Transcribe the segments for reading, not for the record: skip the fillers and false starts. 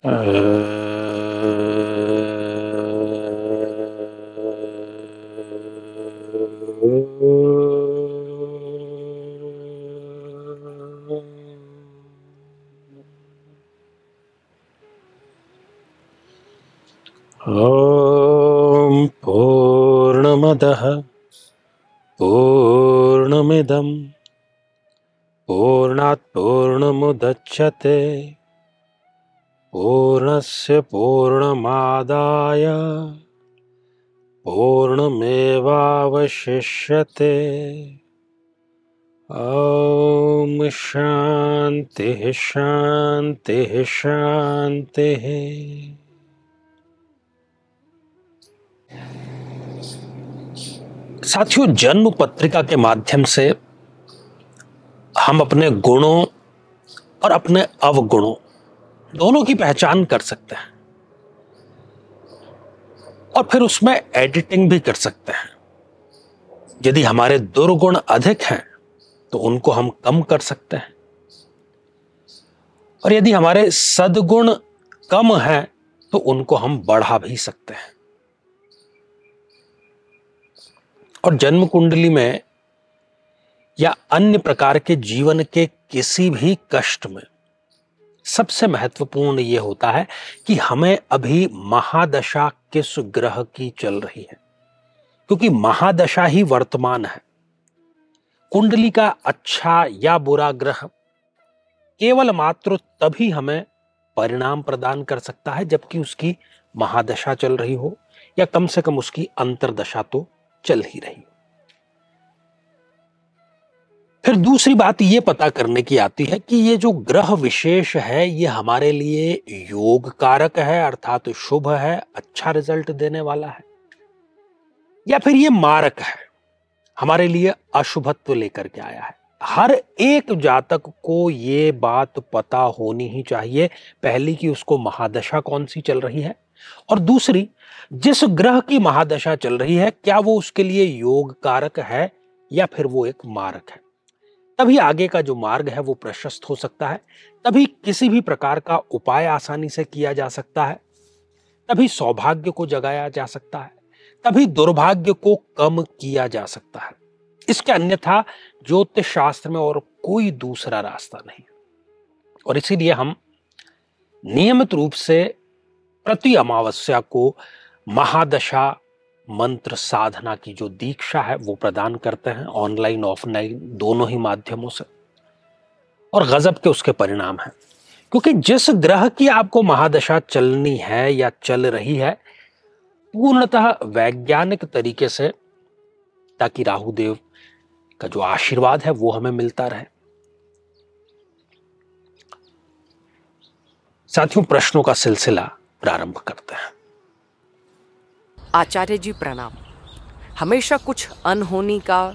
ॐ पूर्णमदः पूर्णमिदं पूर्णात् पूर्णमुदच्यते पूर्णस्य पूर्णमादाय पूर्णमेवावशिष्यते। ॐ शान्तिः शान्तिः शान्तिः। साथियों, जन्म पत्रिका के माध्यम से हम अपने गुणों और अपने अवगुणों दोनों की पहचान कर सकते हैं और फिर उसमें एडिटिंग भी कर सकते हैं। यदि हमारे दुर्गुण अधिक हैं तो उनको हम कम कर सकते हैं, और यदि हमारे सद्गुण कम हैं तो उनको हम बढ़ा भी सकते हैं। और जन्म कुंडली में या अन्य प्रकार के जीवन के किसी भी कष्ट में सबसे महत्वपूर्ण यह होता है कि हमें अभी महादशा किस ग्रह की चल रही है, क्योंकि महादशा ही वर्तमान है। कुंडली का अच्छा या बुरा ग्रह केवल मात्र तभी हमें परिणाम प्रदान कर सकता है जबकि उसकी महादशा चल रही हो, या कम से कम उसकी अंतर्दशा तो चल ही रही हो। फिर दूसरी बात यह पता करने की आती है कि ये जो ग्रह विशेष है ये हमारे लिए योग कारक है, अर्थात शुभ है, अच्छा रिजल्ट देने वाला है, या फिर ये मारक है, हमारे लिए अशुभत्व लेकर के आया है। हर एक जातक को ये बात पता होनी ही चाहिए, पहली कि उसको महादशा कौन सी चल रही है, और दूसरी जिस ग्रह की महादशा चल रही है क्या वो उसके लिए योग कारक है या फिर वो एक मारक है। तभी आगे का जो मार्ग है वो प्रशस्त हो सकता है, तभी किसी भी प्रकार का उपाय आसानी से किया जा सकता है, तभी सौभाग्य को जगाया जा सकता है, तभी दुर्भाग्य को कम किया जा सकता है। इसके अन्यथा ज्योतिष शास्त्र में और कोई दूसरा रास्ता नहीं। और इसीलिए हम नियमित रूप से प्रति अमावस्या को महादशा मंत्र साधना की जो दीक्षा है वो प्रदान करते हैं, ऑनलाइन ऑफलाइन दोनों ही माध्यमों से, और गजब के उसके परिणाम हैं। क्योंकि जिस ग्रह की आपको महादशा चलनी है या चल रही है, पूर्णतः वैज्ञानिक तरीके से, ताकि राहु देव का जो आशीर्वाद है वो हमें मिलता रहे। साथियों, प्रश्नों का सिलसिला प्रारंभ करते हैं। आचार्य जी प्रणाम। हमेशा कुछ अनहोनी का,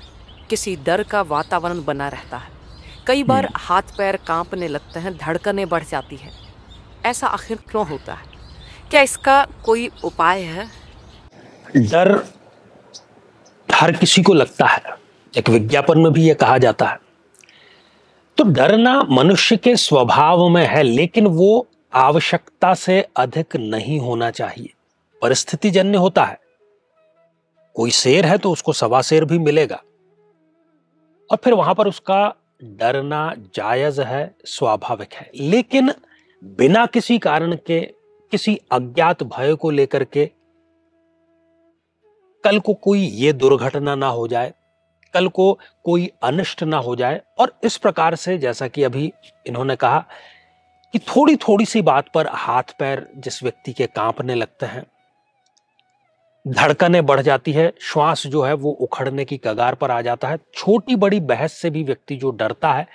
किसी डर का वातावरण बना रहता है। कई बार हाथ पैर कांपने लगते हैं, धड़कनें बढ़ जाती है। ऐसा आखिर क्यों होता है? क्या इसका कोई उपाय है? डर हर किसी को लगता है, एक विज्ञापन में भी यह कहा जाता है। तो डरना मनुष्य के स्वभाव में है, लेकिन वो आवश्यकता से अधिक नहीं होना चाहिए। परिस्थिति जन्य होता है, कोई शेर है तो उसको सवा शेर भी मिलेगा, और फिर वहां पर उसका डरना जायज है, स्वाभाविक है। लेकिन बिना किसी कारण के, किसी अज्ञात भय को लेकर के, कल को कोई ये दुर्घटना ना हो जाए, कल को कोई अनिष्ट ना हो जाए, और इस प्रकार से जैसा कि अभी इन्होंने कहा कि थोड़ी थोड़ी सी बात पर हाथ पैर जिस व्यक्ति के कांपने लगते हैं, धड़कनें बढ़ जाती है, श्वास जो है वो उखड़ने की कगार पर आ जाता है, छोटी बड़ी बहस से भी व्यक्ति जो डरता है,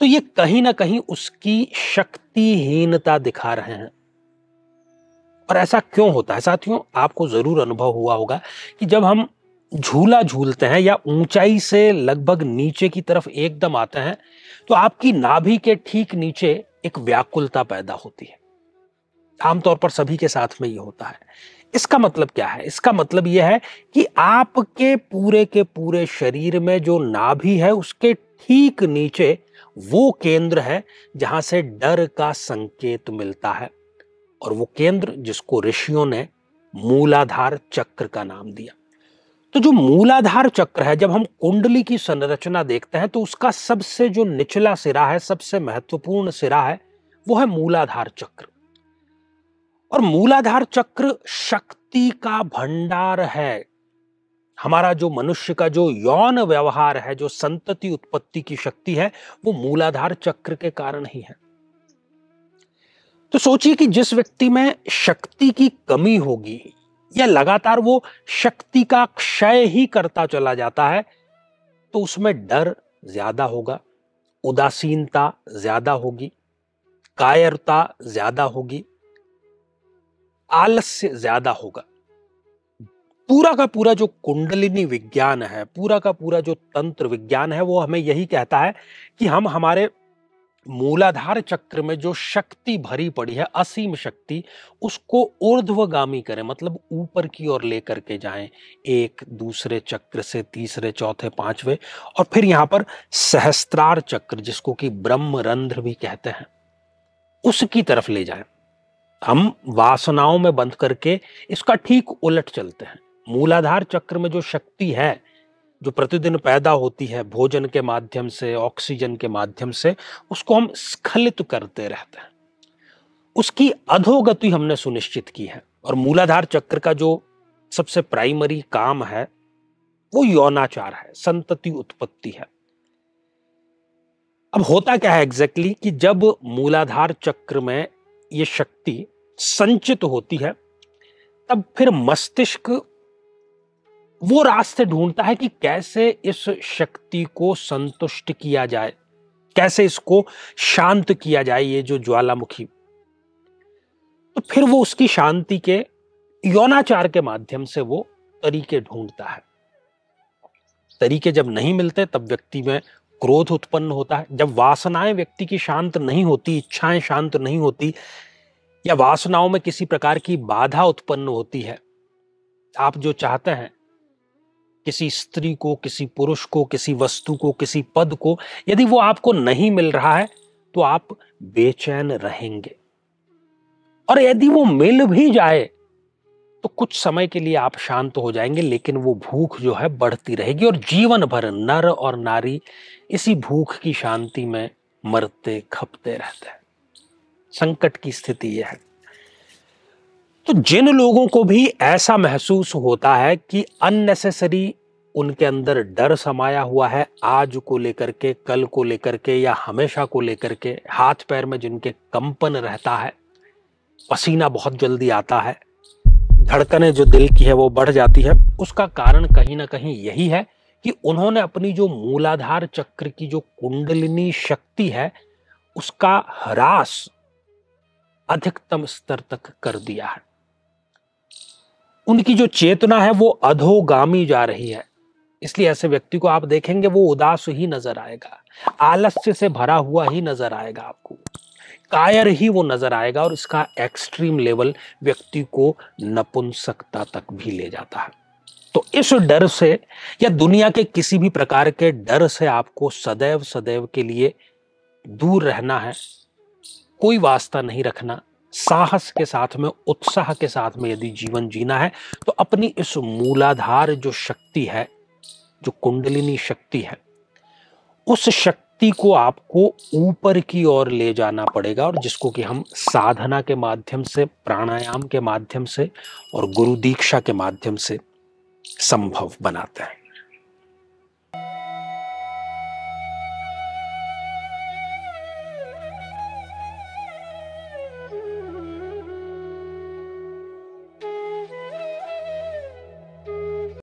तो ये कहीं ना कहीं उसकी शक्तिहीनता दिखा रहे हैं। और ऐसा क्यों होता है साथियों? आपको जरूर अनुभव हुआ होगा कि जब हम झूला झूलते हैं या ऊंचाई से लगभग नीचे की तरफ एकदम आते हैं तो आपकी नाभि के ठीक नीचे एक व्याकुलता पैदा होती है। आमतौर पर सभी के साथ में ये होता है। इसका मतलब क्या है? इसका मतलब यह है कि आपके पूरे के पूरे शरीर में जो नाभि है उसके ठीक नीचे वो केंद्र है जहां से डर का संकेत मिलता है। और वो केंद्र जिसको ऋषियों ने मूलाधार चक्र का नाम दिया। तो जो मूलाधार चक्र है, जब हम कुंडली की संरचना देखते हैं तो उसका सबसे जो निचला सिरा है, सबसे महत्वपूर्ण सिरा है, वो है मूलाधार चक्र। और मूलाधार चक्र शक्ति का भंडार है। हमारा जो मनुष्य का जो यौन व्यवहार है, जो संतति उत्पत्ति की शक्ति है, वो मूलाधार चक्र के कारण ही है। तो सोचिए कि जिस व्यक्ति में शक्ति की कमी होगी या लगातार वो शक्ति का क्षय ही करता चला जाता है, तो उसमें डर ज्यादा होगा, उदासीनता ज्यादा होगी, कायरता ज्यादा होगी, आलस्य ज्यादा होगा। पूरा का पूरा जो कुंडलिनी विज्ञान है, पूरा का पूरा जो तंत्र विज्ञान है, वो हमें यही कहता है कि हम हमारे मूलाधार चक्र में जो शक्ति भरी पड़ी है, असीम शक्ति, उसको ऊर्ध्वगामी करें, मतलब ऊपर की ओर लेकर के जाएं, एक दूसरे चक्र से तीसरे, चौथे, पांचवे, और फिर यहां पर सहस्त्रार चक्र, जिसको कि ब्रह्मरंध्र भी कहते हैं, उसकी तरफ ले जाएं। हम वासनाओं में बंद करके इसका ठीक उलट चलते हैं। मूलाधार चक्र में जो शक्ति है, जो प्रतिदिन पैदा होती है भोजन के माध्यम से, ऑक्सीजन के माध्यम से, उसको हम स्खलित करते रहते हैं, उसकी अधोगति हमने सुनिश्चित की है। और मूलाधार चक्र का जो सबसे प्राइमरी काम है वो यौनाचार है, संतति उत्पत्ति है। अब होता क्या है एग्जैक्टली कि जब मूलाधार चक्र में ये शक्ति संचित होती है, तब फिर मस्तिष्क वो रास्ते ढूंढता है कि कैसे इस शक्ति को संतुष्ट किया जाए, कैसे इसको शांत किया जाए, ये जो ज्वालामुखी। तो फिर वो उसकी शांति के यौनाचार के माध्यम से वो तरीके ढूंढता है। तरीके जब नहीं मिलते तब व्यक्ति में क्रोध उत्पन्न होता है। जब वासनाएं व्यक्ति की शांत नहीं होती, इच्छाएं शांत नहीं होती, या वासनाओं में किसी प्रकार की बाधा उत्पन्न होती है, आप जो चाहते हैं किसी स्त्री को, किसी पुरुष को, किसी वस्तु को, किसी पद को, यदि वो आपको नहीं मिल रहा है तो आप बेचैन रहेंगे। और यदि वो मिल भी जाए तो कुछ समय के लिए आप शांत हो जाएंगे, लेकिन वो भूख जो है बढ़ती रहेगी और जीवन भर नर और नारी इसी भूख की शांति में मरते खपते रहते हैं। संकट की स्थिति यह है। तो जिन लोगों को भी ऐसा महसूस होता है कि अननेसेसरी उनके अंदर डर समाया हुआ है, आज को लेकर के, कल को लेकर के, या हमेशा को लेकर के, हाथ पैर में जिनके कंपन रहता है, पसीना बहुत जल्दी आता है, धड़कनें जो दिल की है वो बढ़ जाती है, उसका कारण कहीं ना कहीं यही है कि उन्होंने अपनी जो मूलाधार चक्र की जो कुंडलिनी शक्ति है उसका ह्रास अधिकतम स्तर तक कर दिया है। उनकी जो चेतना है वो अधोगामी जा रही है। इसलिए ऐसे व्यक्ति को आप देखेंगे वो उदास ही नजर आएगा, आलस्य से भरा हुआ ही नजर आएगा, आपको कायर ही वो नजर आएगा, और इसका एक्सट्रीम लेवल व्यक्ति को नपुंसकता तक भी ले जाता है। तो इस डर से या दुनिया के किसी भी प्रकार के डर से आपको सदैव सदैव के लिए दूर रहना है, कोई वास्ता नहीं रखना। साहस के साथ में, उत्साह के साथ में यदि जीवन जीना है तो अपनी इस मूलाधार जो शक्ति है, जो कुंडलिनी शक्ति है, उस शक्ति को आपको ऊपर की ओर ले जाना पड़ेगा, और जिसको कि हम साधना के माध्यम से, प्राणायाम के माध्यम से और गुरु दीक्षा के माध्यम से संभव बनाते हैं।